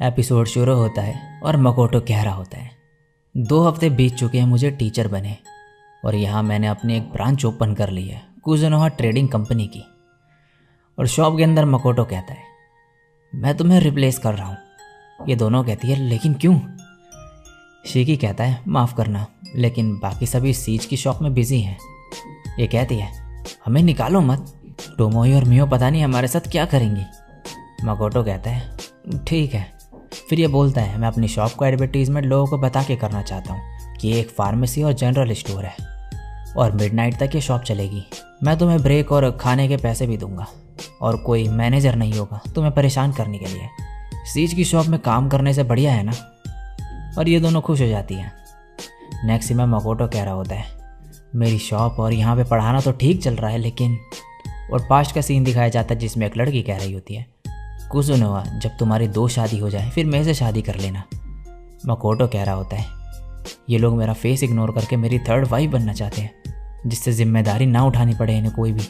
Episode शुरू होता है और मकोटो कह रहा होता है, 2 हफ्ते बीत चुके हैं मुझे टीचर बने और यहाँ मैंने अपनी एक ब्रांच ओपन कर ली है कुज़ुनोहा ट्रेडिंग कंपनी की। और शॉप के अंदर मकोटो कहता है, मैं तुम्हें रिप्लेस कर रहा हूँ। ये दोनों कहती है, लेकिन क्यों? शिकी कहता है, माफ़ करना लेकिन बाकी सभी सीज की शॉप में बिजी हैं। ये कहती है, हमें निकालो मत, टोमोई और मियो पता नहीं हमारे साथ क्या करेंगी। मकोटो कहता है, ठीक है। फिर ये बोलता है, मैं अपनी शॉप को एडवर्टीजमेंट लोगों को बता के करना चाहता हूँ कि ये एक फार्मेसी और जनरल स्टोर है और मिडनाइट तक ये शॉप चलेगी। मैं तुम्हें ब्रेक और खाने के पैसे भी दूंगा और कोई मैनेजर नहीं होगा तुम्हें परेशान करने के लिए। सीज की शॉप में काम करने से बढ़िया है ना। और ये दोनों खुश हो जाती हैं। नेक्स्ट में मकोटो कह रहा होता है, मेरी शॉप और यहाँ पे पढ़ाना तो ठीक चल रहा है लेकिन। और पास्ट का सीन दिखाया जाता है जिसमें एक लड़की कह रही होती है, कुज़ुनोहा जब तुम्हारी 2 शादी हो जाए फिर मेरे से शादी कर लेना। मकोटो कह रहा होता है, ये लोग मेरा फेस इग्नोर करके मेरी 3rd वाइफ बनना चाहते हैं जिससे जिम्मेदारी ना उठानी पड़े इन्हें कोई भी।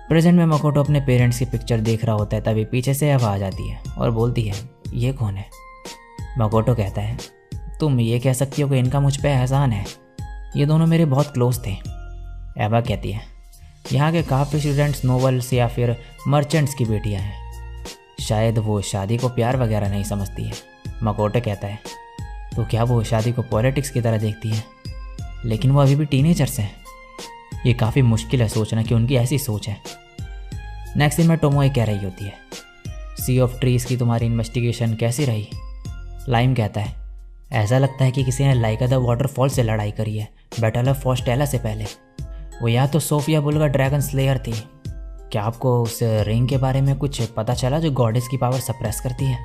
प्रेजेंट में मकोटो अपने पेरेंट्स की पिक्चर देख रहा होता है, तभी पीछे से एवा आ जाती है और बोलती है, ये कौन है? मकोटो कहता है, तुम ये कह सकती हो कि इनका मुझ पर एहसान है, ये दोनों मेरे बहुत क्लोज थे। एवा कहती है, यहाँ के काफ़ी स्टूडेंट्स नोवेल्स या फिर मर्चेंट्स की बेटियाँ हैं, शायद वो शादी को प्यार वगैरह नहीं समझती है। मकोटो कहता है, तो क्या वो शादी को पॉलिटिक्स की तरह देखती है? लेकिन वो अभी भी टीनेजर्स हैं। ये काफ़ी मुश्किल है सोचना कि उनकी ऐसी सोच है। नेक्स्ट दिन में टोमोई कह रही होती है, सी ऑफ ट्रीज़ की तुम्हारी इन्वेस्टिगेशन कैसी रही? लाइम कहता है, ऐसा लगता है कि किसी ने लाइका द वाटरफॉल से लड़ाई करी है बैटल ऑफ फॉस्टेला से पहले। वो या तो सोफिया बुल ड्रैगन स्लेयर थी। क्या आपको उस रिंग के बारे में कुछ पता चला जो गॉडेस की पावर सप्रेस करती है?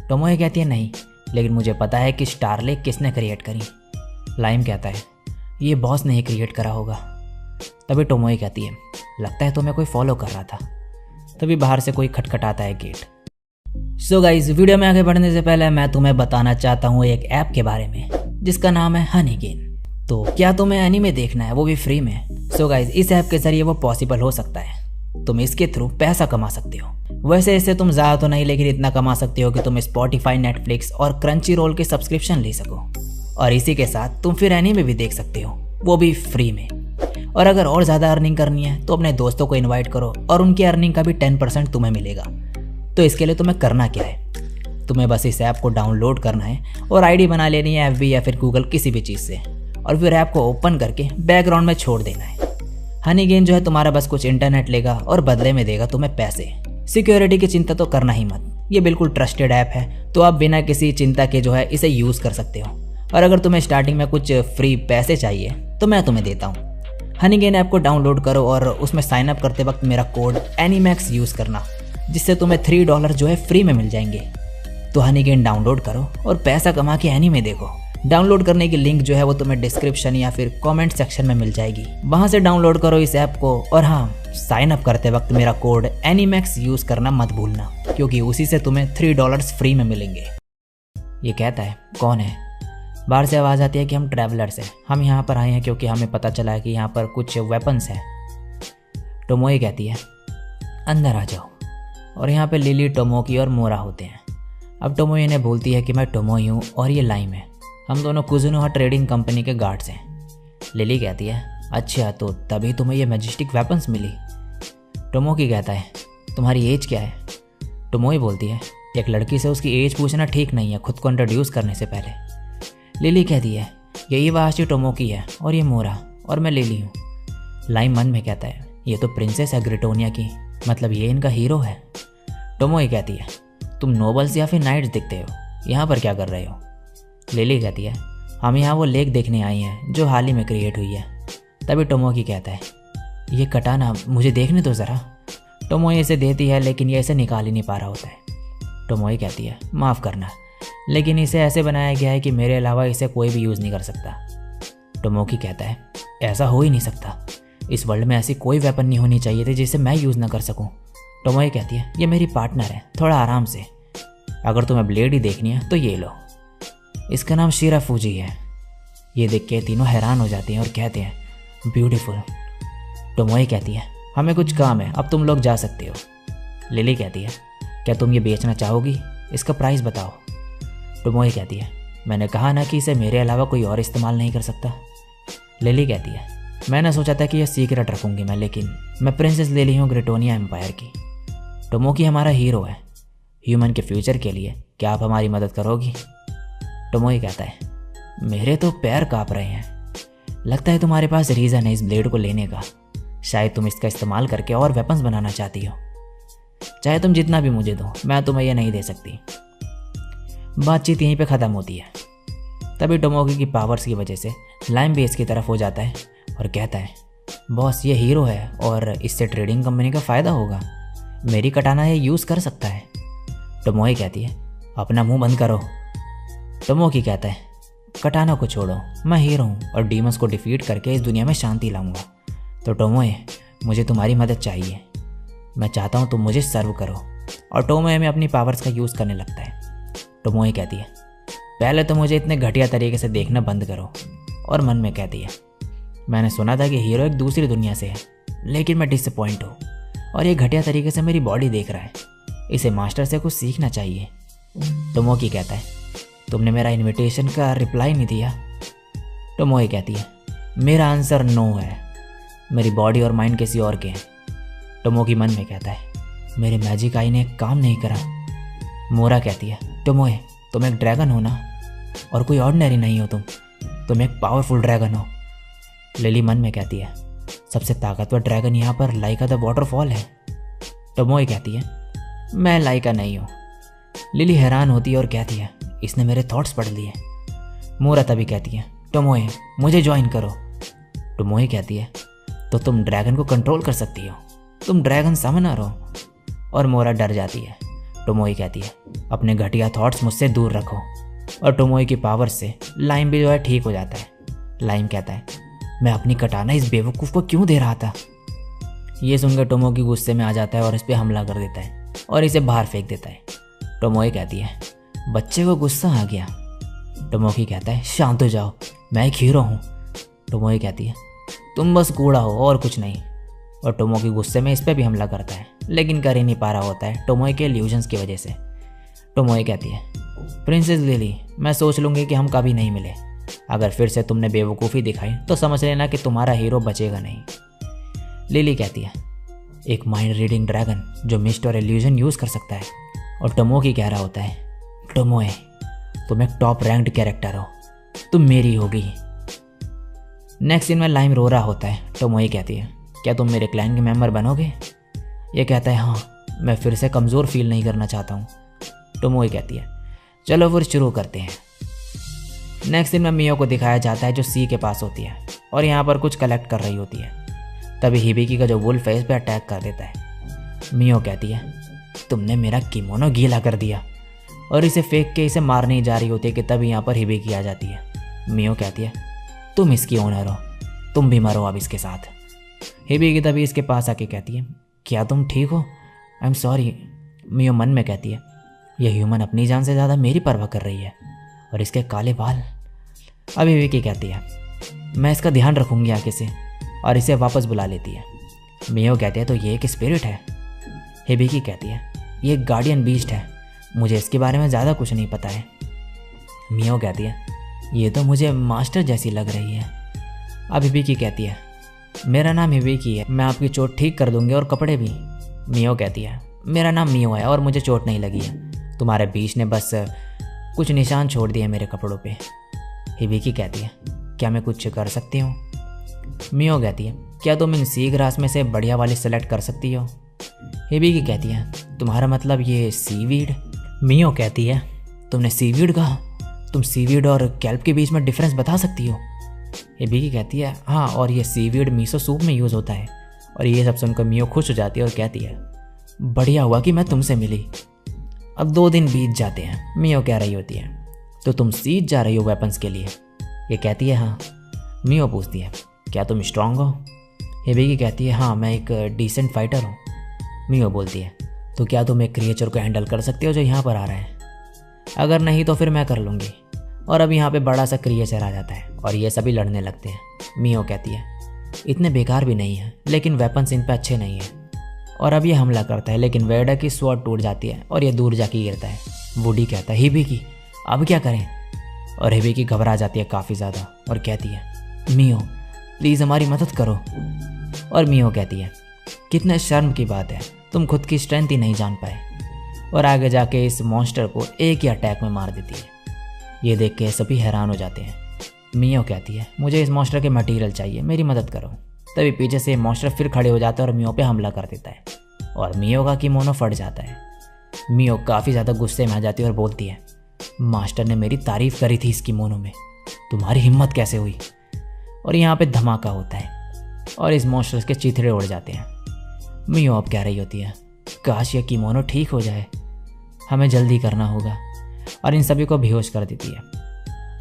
टोमोई कहती है, नहीं, लेकिन मुझे पता है कि स्टार लेक किसने क्रिएट करी। लाइम कहता है, ये बॉस ने ही क्रिएट करा होगा। तभी टोमोई कहती है, लगता है तुम्हें कोई फॉलो कर रहा था। तभी बाहर से कोई खटखटाता है गेट। सो गाइस, वीडियो में आगे बढ़ने से पहले मैं तुम्हें बताना चाहता हूँ एक ऐप के बारे में जिसका नाम है हनीगेन। तो क्या तुम्हें एनीमे देखना है, वो भी फ्री में? सो गाइस, इस ऐप के जरिए वो पॉसिबल हो सकता है। तुम इसके थ्रू पैसा कमा सकते हो। वैसे इससे तुम ज़्यादा तो नहीं, लेकिन इतना कमा सकते हो कि तुम स्पॉटिफाई, नेटफ्लिक्स और क्रंची रोल के सब्सक्रिप्शन ले सको और इसी के साथ तुम फिर एनीमे भी देख सकते हो, वो भी फ्री में। और अगर और ज़्यादा अर्निंग करनी है तो अपने दोस्तों को इन्वाइट करो और उनकी अर्निंग का भी 10% तुम्हें मिलेगा। तो इसके लिए तुम्हें करना क्या है, तुम्हें बस इस ऐप को डाउनलोड करना है और आईडी बना लेनी है FB या फिर गूगल किसी भी चीज़ से, और फिर ऐप को ओपन करके बैकग्राउंड में छोड़ देना है। हनीगेन जो है तुम्हारा बस कुछ इंटरनेट लेगा और बदले में देगा तुम्हें पैसे। सिक्योरिटी की चिंता तो करना ही मत, ये बिल्कुल ट्रस्टेड ऐप है, तो आप बिना किसी चिंता के जो है इसे यूज़ कर सकते हो। और अगर तुम्हें स्टार्टिंग में कुछ फ्री पैसे चाहिए तो मैं तुम्हें देता हूँ। हनीगेन ऐप को डाउनलोड करो और उसमें साइन अप करते वक्त मेरा कोड एनीमैक्स यूज़ करना, जिससे तुम्हें $3 जो है फ्री में मिल जाएंगे। तो हनीगेन डाउनलोड करो और पैसा कमा के एनीमे देखो। डाउनलोड करने की लिंक जो है वो तुम्हें डिस्क्रिप्शन या फिर कमेंट सेक्शन में मिल जाएगी, वहां से डाउनलोड करो इस ऐप को। और हाँ, साइन अप करते वक्त मेरा कोड एनीमैक्स यूज़ करना मत भूलना, क्योंकि उसी से तुम्हें $3 फ्री में मिलेंगे। ये कहता है, कौन है? बाहर से आवाज़ आती है कि हम ट्रैवलर्स हैं, हम यहाँ पर आए हैं क्योंकि हमें पता चला है कि यहाँ पर कुछ वेपन्स हैं। टोमोई कहती है, अंदर आ जाओ। और यहाँ पे लिली, टोमोकी और मोरा होते हैं। अब टोमोई ने बोलती है कि मैं टोमोई हूँ और ये लाइम है, हम दोनों कुज़ुनोहा ट्रेडिंग कंपनी के गार्ड्स हैं। लिली कहती है, अच्छा तो तभी तुम्हें ये मैजेस्टिक वेपन्स मिली। टोमोकी कहता है, तुम्हारी एज क्या है? टोमोई बोलती है, एक लड़की से उसकी एज पूछना ठीक नहीं है खुद को इंट्रोड्यूस करने से पहले। लिली कहती है, यही वाशी टोमोकी है और ये मोरा और मैं लिली हूँ। लाइम मन में कहता है, ये तो प्रिंसेस है ग्रिटोनिया की, मतलब ये इनका हीरो है। टोमोई कहती है, तुम नोबल्स या फिर नाइट्स दिखते हो, यहाँ पर क्या कर रहे हो? लिली कहती है, हम यहाँ वो लेक देखने आई हैं जो हाल ही में क्रिएट हुई है। तभी टोमोकी कहता है, ये कटाना मुझे देखने दो ज़रा। टोमोई इसे देती है लेकिन ये इसे निकाल ही नहीं पा रहा होता है। टोमोई कहती है, माफ़ करना, लेकिन इसे ऐसे बनाया गया है कि मेरे अलावा इसे कोई भी यूज़ नहीं कर सकता। टोमोकी कहता है, ऐसा हो ही नहीं सकता, इस वर्ल्ड में ऐसी कोई वेपन नहीं होनी चाहिए थी जिसे मैं यूज़ ना कर सकूं। टोमोई कहती है, ये मेरी पार्टनर है, थोड़ा आराम से। अगर तुम्हें ब्लेड ही देखनी है तो ये लो, इसका नाम शिराफूजी है। ये देख के तीनों हैरान हो जाते हैं और कहते हैं, ब्यूटीफुल। टोमोई कहती है, हमें कुछ काम है, अब तुम लोग जा सकते हो। लिली कहती है, क्या तुम ये बेचना चाहोगी? इसका प्राइस बताओ। टोमोए कहती है, मैंने कहा ना कि इसे मेरे अलावा कोई और इस्तेमाल नहीं कर सकता। लिली कहती है, मैंने सोचा था कि यह सीक्रेट रखूंगी मैं, लेकिन मैं प्रिंसेस लिली हूँ ग्रेटोनिया एम्पायर की। टोमोकी हमारा हीरो है। ह्यूमन के फ्यूचर के लिए क्या आप हमारी मदद करोगी? टोमोए कहता है, मेरे तो पैर काँप रहे हैं। लगता है तुम्हारे पास रीज़न है इस ब्लेड को लेने का। शायद तुम इसका इस्तेमाल करके और वेपन्स बनाना चाहती हो। चाहे तुम जितना भी मुझे दो, मैं तुम्हें यह नहीं दे सकती। बातचीत यहीं पे ख़त्म होती है। तभी टोमोकी की पावर्स की वजह से लाइम बेस की तरफ हो जाता है और कहता है, बॉस ये हीरो है और इससे ट्रेडिंग कंपनी का फ़ायदा होगा। मेरी कटाना ये यूज़ कर सकता है। टोमोए कहती है, अपना मुंह बंद करो। टोमोकी कहता है, कटाना को छोड़ो, मैं हीरो हूँ और डीमंस को डिफीट करके इस दुनिया में शांति लाऊंगा। तो टोमोए, मुझे तुम्हारी मदद चाहिए। मैं चाहता हूँ तुम मुझे सर्व करो। और टोमोए में अपनी पावर्स का यूज़ करने लगता है। टोमोए कहती है, पहले तो मुझे इतने घटिया तरीके से देखना बंद करो। और मन में कहती है, मैंने सुना था कि हीरो एक दूसरी दुनिया से है, लेकिन मैं डिसअपॉइंट हूँ और ये घटिया तरीके से मेरी बॉडी देख रहा है। इसे मास्टर से कुछ सीखना चाहिए। टोमोकी कहता है, तुमने मेरा इनविटेशन का रिप्लाई नहीं दिया। टोमोए कहती है, मेरा आंसर नो है। मेरी बॉडी और माइंड किसी और के हैं। टोमोकी मन में कहता है, मेरे मैजिक आई ने काम नहीं करा। मोरा कहती है, टोमोए तुम एक ड्रैगन हो ना, और कोई ऑर्डिनरी नहीं हो तुम एक पावरफुल ड्रैगन हो। लिली मन में कहती है, सबसे ताकतवर ड्रैगन यहाँ पर लाइका द वाटरफॉल है। टोमोए कहती है, मैं लाइका नहीं हूँ। लिली हैरान होती है और कहती है, इसने मेरे थॉट्स पढ़ लिए। मोरा तभी कहती है, टोमोए मुझे ज्वाइन करो। टोमोए कहती है, तो तुम ड्रैगन को कंट्रोल कर सकती हो, तुम ड्रैगन समनर हो। और मोरा डर जाती है। टोमोए कहती है, अपने घटिया थॉट्स मुझसे दूर रखो। और टोमोए की पावर से लाइम भी जो है ठीक हो जाता है। लाइम कहता है, मैं अपनी कटाना इस बेवकूफ़ को क्यों दे रहा था। ये सुनकर टोमोकी गुस्से में आ जाता है और इस पर हमला कर देता है और इसे बाहर फेंक देता है। टोमोए कहती है, बच्चे को गुस्सा आ गया। टोमोकी कहता है, शांत हो जाओ, मैं एक हीरो हूँ। टोमोए कहती है, तुम बस कूड़ा हो और कुछ नहीं। और टोमोकी गुस्से में इस पर भी हमला करता है, लेकिन कर ही नहीं पा रहा होता है टोमोए के इल्यूजन्स की वजह से। टोमोए कहती है, प्रिंसेस लिली, मैं सोच लूँगी कि हम कभी नहीं मिले। अगर फिर से तुमने बेवकूफ़ी दिखाई तो समझ लेना कि तुम्हारा हीरो बचेगा नहीं। लिली कहती है, एक माइंड रीडिंग ड्रैगन जो मिस्ट और इल्यूजन यूज़ कर सकता है। और टोमोकी कह रहा होता है, टोमोए तुम एक टॉप रैंक्ड कैरेक्टर हो, तुम मेरी होगी। नेक्स्ट सीन में लाइम रो रहा होता है। टोमोए कहती है, क्या तुम मेरे क्लैन के मेंबर बनोगे? ये कहता है, हाँ, मैं फिर से कमज़ोर फील नहीं करना चाहता हूँ। टोमोए कहती है, चलो फिर शुरू करते हैं। नेक्स्ट दिन में मियो को दिखाया जाता है जो सी के पास होती है और यहाँ पर कुछ कलेक्ट कर रही होती है। तभी हिबिकी का जो वुल्फ है इस पर अटैक कर देता है। मियो कहती है, तुमने मेरा किमोनो गीला कर दिया, और इसे फेंक के इसे मारने ही जा रही होती है कि तभी यहाँ पर हिबिकी आ जाती है। मियो कहती है, तुम इसकी ओनर हो, तुम भी मरो अब इसके साथ। हिबिकी तभी इसके पास आके कहती है, क्या तुम ठीक हो? I am sorry. मियो मन में कहती है, यह ह्यूमन अपनी जान से ज़्यादा मेरी परवाह कर रही है, और इसके काले बाल। अब हिबिकी कहती है, मैं इसका ध्यान रखूँगी आगे से, और इसे वापस बुला लेती है। मियो कहते हैं, तो ये एक स्पिरिट है। हिबिकी कहती है, ये एक गार्डियन बीस्ट है, मुझे इसके बारे में ज़्यादा कुछ नहीं पता है। मियो कहती है, ये तो मुझे मास्टर जैसी लग रही है। अब हिबिकी कहती है, मेरा नाम हिबिकी है, मैं आपकी चोट ठीक कर दूंगी और कपड़े भी। मियो कहती है, मेरा नाम मियो है और मुझे चोट नहीं लगी है, तुम्हारे बीच ने बस कुछ निशान छोड़ दिए मेरे कपड़ों पे। हिबिकी कहती है, क्या मैं कुछ कर सकती हूँ? मियो कहती है, क्या तुम इन सी ग्रास में से बढ़िया वाली सेलेक्ट कर सकती हो? हिबिकी कहती है, तुम्हारा मतलब ये सीवीड? मियो कहती है, तुमने सीवीड कहा, तुम सीवीड और कैल्प के बीच में डिफरेंस बता सकती हो? हिबिकी कहती है, हाँ, और ये सीवीड मीसो सूप में यूज़ होता है। और ये सब सुनकर मियो खुश हो जाती है और कहती है, बढ़िया हुआ कि मैं तुमसे मिली। अब 2 दिन बीत जाते हैं। मियो कह रही होती है, तो तुम सीज जा रही हो वेपन्स के लिए? ये कहती है, हाँ। मियो पूछती है, क्या तुम स्ट्रांग हो? हिबिकी कहती है, हाँ, मैं एक डिसेंट फाइटर हूँ। मियो बोलती है, तो क्या तुम एक क्रिएचर को हैंडल कर सकते हो जो यहाँ पर आ रहा है? अगर नहीं तो फिर मैं कर लूँगी। और अब यहाँ पे बड़ा सा क्रिएचर आ जाता है और ये सभी लड़ने लगते हैं। मियो कहती है, इतने बेकार भी नहीं है, लेकिन वेपन्स इन पे अच्छे नहीं है। और अब ये हमला करता है, लेकिन वेडा की स्वॉर्ड टूट जाती है और ये दूर जाके गिरता है। वुडी कहता है हिबिकी अब क्या करें। और हिबिकी घबरा जाती है काफ़ी ज़्यादा और कहती है मियो प्लीज़ हमारी मदद करो। और मियो कहती है कितने शर्म की बात है, तुम खुद की स्ट्रेंथ ही नहीं जान पाए। और आगे जाके इस मॉन्स्टर को एक ही अटैक में मार देती है। ये देख के सभी हैरान हो जाते हैं। मियो कहती है मुझे इस मॉन्स्टर के मटेरियल चाहिए, मेरी मदद करो। तभी पीछे से मॉन्स्टर फिर खड़े हो जाता है और मियो पे हमला कर देता है और मियो का किमोनो फट जाता है। मियो काफ़ी ज़्यादा गुस्से में आ जाती है और बोलती है मास्टर ने मेरी तारीफ़ करी थी इस किमोनो में, तुम्हारी हिम्मत कैसे हुई। और यहाँ पे धमाका होता है और इस मॉन्स्टर के चिथड़े उड़ जाते हैं। मियो अब कह रही होती है काश ये किमोनो ठीक हो जाए, हमें जल्दी करना होगा। और इन सभी को बेहोश कर देती है।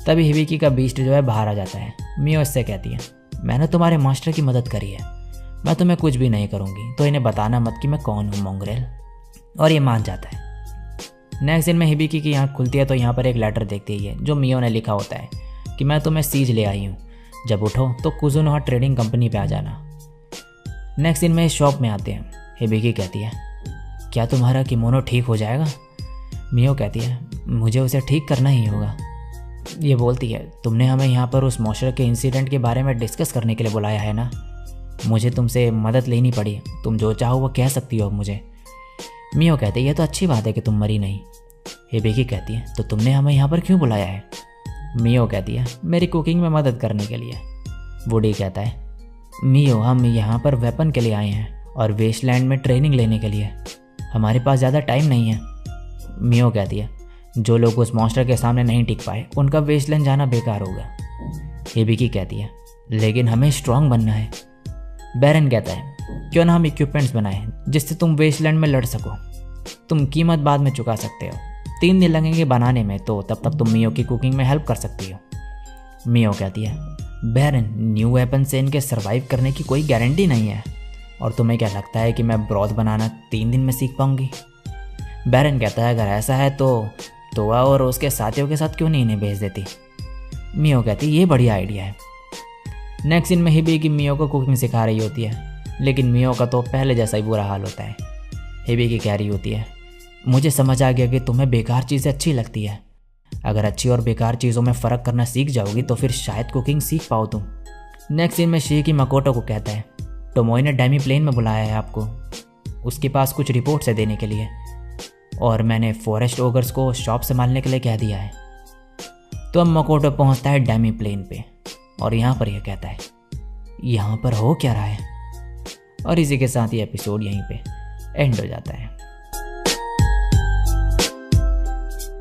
तभी हिबिकी का बीस्ट जो है बाहर आ जाता है। मियो इससे कहती है मैंने तुम्हारे मास्टर की मदद करी है, मैं तुम्हें कुछ भी नहीं करूँगी, तो इन्हें बताना मत कि मैं कौन हूँ मोंगरेल। और ये मान जाता है। नेक्स्ट दिन में हिबिकी की आँख खुलती है तो यहाँ पर एक लेटर देखती है जो मियो ने लिखा होता है कि मैं तुम्हें सीज ले आई हूँ, जब उठो तो कुजुनोहा ट्रेडिंग कंपनी पे आ जाना। नेक्स्ट दिन में इस शॉप में आते हैं। हिबिकी कहती है क्या तुम्हारा किमोनो ठीक हो जाएगा। मियो कहती है मुझे उसे ठीक करना ही होगा। ये बोलती है तुमने हमें यहाँ पर उस मॉन्स्टर के इंसिडेंट के बारे में डिस्कस करने के लिए बुलाया है ना, मुझे तुमसे मदद लेनी पड़ी, तुम जो चाहो वो कह सकती हो अब मुझे। मियो कहती है ये तो अच्छी बात है कि तुम मरी नहीं। हिबिकी कहती है तो तुमने हमें यहाँ पर क्यों बुलाया है। मियो कहती है मेरी कुकिंग में मदद करने के लिए। वुडी कहता है मियो हम यहाँ पर वेपन के लिए आए हैं और वेस्टलैंड में ट्रेनिंग लेने के लिए, हमारे पास ज़्यादा टाइम नहीं है। मियो कहती है जो लोग उस मॉन्स्टर के सामने नहीं टिक पाए उनका वेस्टलैंड जाना बेकार होगा। हिबिकी कहती है लेकिन हमें स्ट्रांग बनना है। बैरन कहता है क्यों ना हम इक्विपमेंट्स बनाएं जिससे तुम वेस्टलैंड में लड़ सको, तुम कीमत बाद में चुका सकते हो, 3 दिन लगेंगे बनाने में, तो तब तक तुम मियो की कुकिंग में हेल्प कर सकती हो। मियो कहती है बैरन न्यू वेपन से इनके सर्वाइव करने की कोई गारंटी नहीं है, और तुम्हें क्या लगता है कि मैं ब्रॉथ बनाना 3 दिन में सीख पाऊंगी। बैरन कहता है अगर ऐसा है तो तोआ और उसके साथियों के साथ क्यों नहीं इन्हें भेज देती। मियो कहती ये बढ़िया आइडिया है। नेक्स्ट दिन में हिबिकी मियो को कुकिंग सिखा रही होती है, लेकिन मियो का तो पहले जैसा ही बुरा हाल होता है। हिबिकी कह रही होती है मुझे समझ आ गया कि तुम्हें बेकार चीज़ें अच्छी लगती है, अगर अच्छी और बेकार चीज़ों में फ़र्क करना सीख जाओगी तो फिर शायद कुकिंग सीख पाओ तुम। नेक्स्ट दिन में शिकी मकोटो को कहता है टोमोई ने डेमी प्लेन में बुलाया है आपको, उसके पास कुछ रिपोर्ट्स है देने के लिए, और मैंने फॉरेस्ट ओगर्स को शॉप संभालने के लिए कह दिया है। तो अब मकोटो पहुंचता है डेमी प्लेन पे और यहाँ पर यह कहता है यहाँ पर हो क्या रहा है। और इसी के साथ ये एपिसोड यहीं पे एंड हो जाता है।